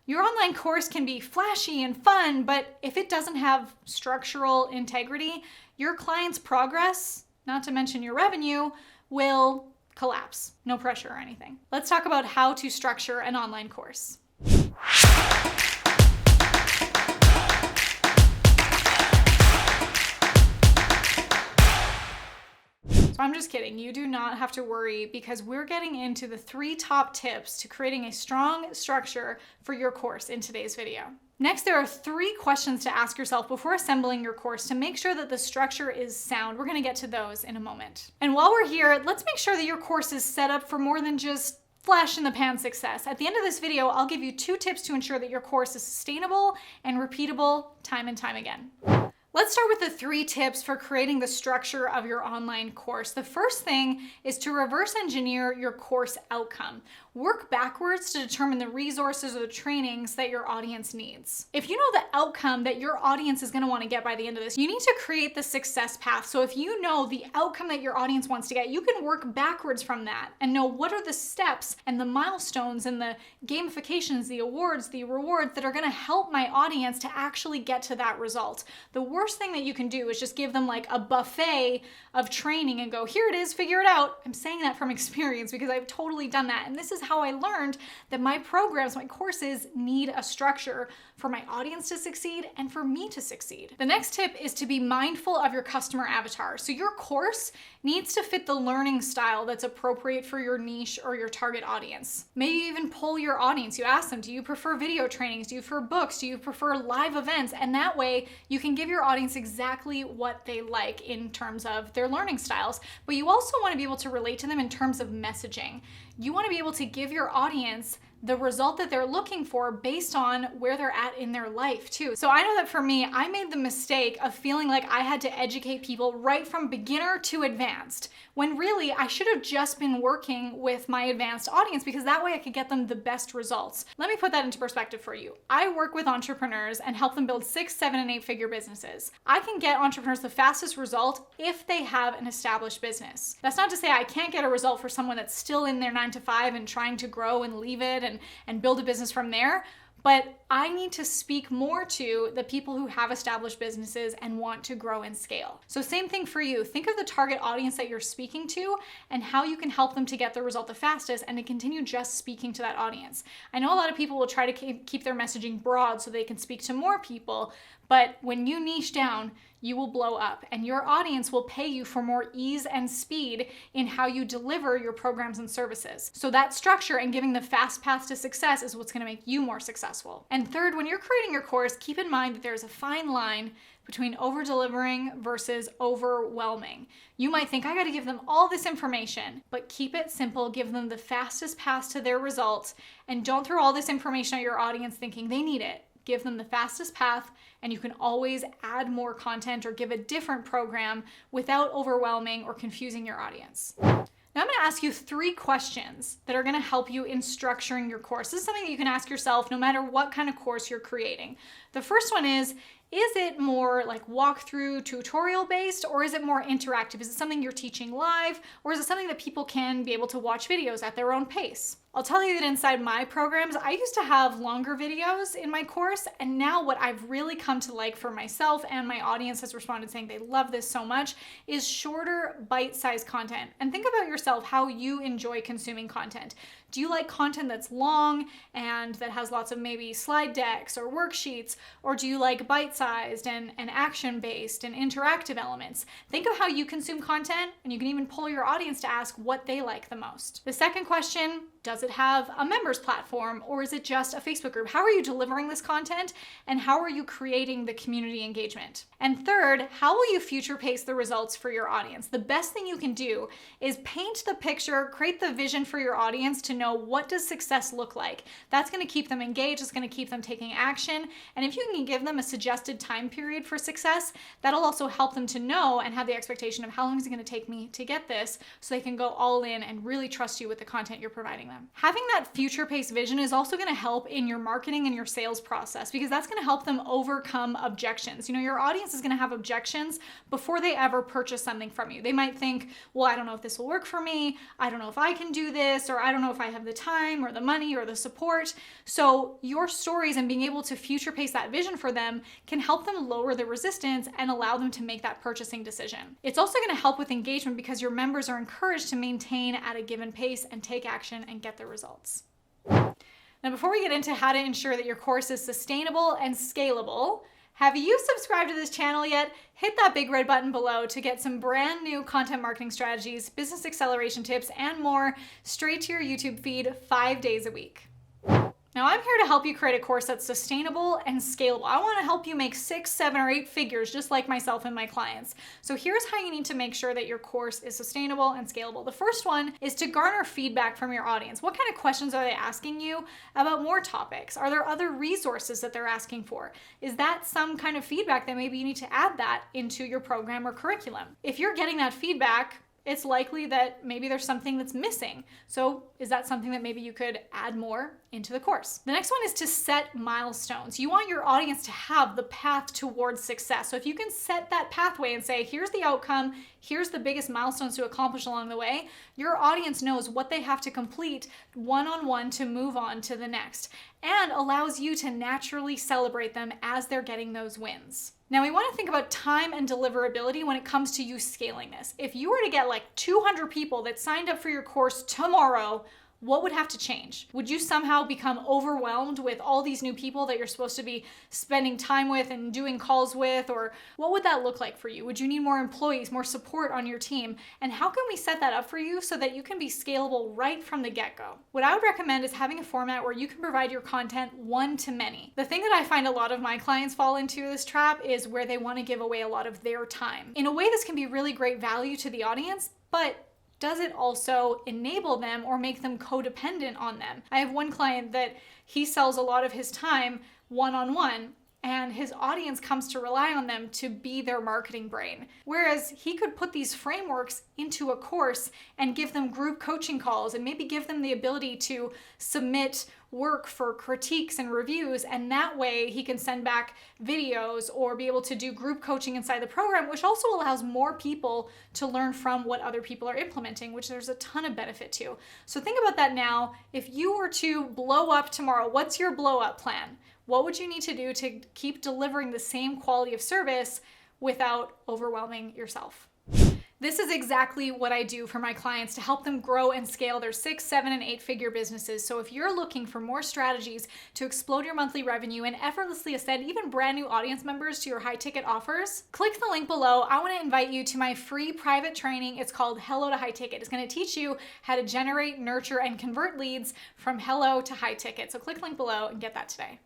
Your online course can be flashy and fun, but if it doesn't have structural integrity, your client's progress, not to mention your revenue, will collapse. No pressure or anything. Let's talk about how to structure an online course. So I'm just kidding. You do not have to worry because we're getting into the 3 top tips to creating a strong structure for your course in today's video. Next, there are 3 questions to ask yourself before assembling your course to make sure that the structure is sound. We're going to get to those in a moment. And while we're here, let's make sure that your course is set up for more than just flash in the pan success. At the end of this video, I'll give you 2 tips to ensure that your course is sustainable and repeatable time and time again. Let's start with the 3 tips for creating the structure of your online course. The first thing is to reverse engineer your course outcome. Work backwards to determine the resources or the trainings that your audience needs. If you know the outcome that your audience is going to want to get by the end of this, you need to create the success path. So if you know the outcome that your audience wants to get, you can work backwards from that and know what are the steps and the milestones and the gamifications, the awards, the rewards that are going to help my audience to actually get to that result. The worst thing that you can do is just give them like a buffet of training and go, here it is, figure it out. I'm saying that from experience because I've totally done that. And this is how I learned that my programs, my courses need a structure for my audience to succeed and for me to succeed. The next tip is to be mindful of your customer avatar. So your course needs to fit the learning style that's appropriate for your niche or your target audience. Maybe even poll your audience. You ask them, do you prefer video trainings? Do you prefer books? Do you prefer live events? And that way you can give your audience exactly what they like in terms of their learning styles. But you also want to be able to relate to them in terms of messaging. You want to be able to give your audience the result that they're looking for based on where they're at in their life too. So I know that for me, I made the mistake of feeling like I had to educate people right from beginner to advanced, when really I should have just been working with my advanced audience because that way I could get them the best results. Let me put that into perspective for you. I work with entrepreneurs and help them build 6, 7, and 8-figure businesses. I can get entrepreneurs the fastest result if they have an established business. That's not to say I can't get a result for someone that's still in their 9-to-5 and trying to grow and leave it and build a business from there. But I need to speak more to the people who have established businesses and want to grow and scale. So same thing for you. Think of the target audience that you're speaking to and how you can help them to get the result the fastest and to continue just speaking to that audience. I know a lot of people will try to keep their messaging broad so they can speak to more people, but when you niche down, you will blow up and your audience will pay you for more ease and speed in how you deliver your programs and services. So that structure and giving the fast path to success is what's going to make you more successful. And third, when you're creating your course, keep in mind that there's a fine line between over-delivering versus overwhelming. You might think, I got to give them all this information, but keep it simple, give them the fastest path to their results, and don't throw all this information at your audience thinking they need it. Give them the fastest path, and you can always add more content or give a different program without overwhelming or confusing your audience. Now I'm going to ask you 3 questions that are going to help you in structuring your course. This is something that you can ask yourself no matter what kind of course you're creating. The first one is it more like walkthrough tutorial based, or is it more interactive? Is it something you're teaching live, or is it something that people can be able to watch videos at their own pace? I'll tell you that inside my programs, I used to have longer videos in my course, and now what I've really come to like for myself, and my audience has responded saying they love this so much, is shorter bite-sized content. And think about yourself, how you enjoy consuming content. Do you like content that's long and that has lots of maybe slide decks or worksheets, or do you like bite-sized and action-based and interactive elements? Think of how you consume content, and you can even poll your audience to ask what they like the most. The second question, does it have a members platform, or is it just a Facebook group? How are you delivering this content, and how are you creating the community engagement? And third, how will you future pace the results for your audience? The best thing you can do is paint the picture, create the vision for your audience to know what does success look like. That's going to keep them engaged, it's going to keep them taking action, and if you can give them a suggested time period for success, that'll also help them to know and have the expectation of how long is it going to take me to get this, so they can go all in and really trust you with the content you're providing them. Having that future pace vision is also going to help in your marketing and your sales process, because that's going to help them overcome objections. You know, your audience is going to have objections before they ever purchase something from you. They might think, well, I don't know if this will work for me. I don't know if I can do this, or I don't know if I have the time or the money or the support. So your stories and being able to future pace that vision for them can help them lower the resistance and allow them to make that purchasing decision. It's also going to help with engagement because your members are encouraged to maintain at a given pace and take action and get the results. Now, before we get into how to ensure that your course is sustainable and scalable, have you subscribed to this channel yet? Hit that big red button below to get some brand new content marketing strategies, business acceleration tips, and more straight to your YouTube feed 5 days a week. Now, I'm here to help you create a course that's sustainable and scalable. I want to help you make 6, 7, or 8 figures just like myself and my clients. So here's how you need to make sure that your course is sustainable and scalable. The first one is to garner feedback from your audience. What kind of questions are they asking you about more topics? Are there other resources that they're asking for? Is that some kind of feedback that maybe you need to add that into your program or curriculum? If you're getting that feedback, it's likely that maybe there's something that's missing. So is that something that maybe you could add more into the course? The next one is to set milestones. You want your audience to have the path towards success. So if you can set that pathway and say, here's the outcome, here's the biggest milestones to accomplish along the way, your audience knows what they have to complete one-on-one to move on to the next, and allows you to naturally celebrate them as they're getting those wins. Now, we want to think about time and deliverability when it comes to you scaling this. If you were to get like 200 people that signed up for your course tomorrow, what would have to change? Would you somehow become overwhelmed with all these new people that you're supposed to be spending time with and doing calls with? Or what would that look like for you? Would you need more employees, more support on your team? And how can we set that up for you so that you can be scalable right from the get-go? What I would recommend is having a format where you can provide your content one-to-many. The thing that I find a lot of my clients fall into this trap is where they want to give away a lot of their time. In a way, this can be really great value to the audience, but does it also enable them or make them codependent on them? I have one client that he sells a lot of his time one-on-one, and his audience comes to rely on them to be their marketing brain. Whereas he could put these frameworks into a course and give them group coaching calls and maybe give them the ability to submit work for critiques and reviews, and that way he can send back videos or be able to do group coaching inside the program, which also allows more people to learn from what other people are implementing, which there's a ton of benefit to. So think about that now. If you were to blow up tomorrow, what's your blow up plan? What would you need to do to keep delivering the same quality of service without overwhelming yourself? This is exactly what I do for my clients to help them grow and scale their 6, 7, and 8-figure businesses. So if you're looking for more strategies to explode your monthly revenue and effortlessly ascend even brand new audience members to your high ticket offers, click the link below. I want to invite you to my free private training. It's called Hello to High Ticket. It's going to teach you how to generate, nurture, and convert leads from hello to high ticket. So click the link below and get that today.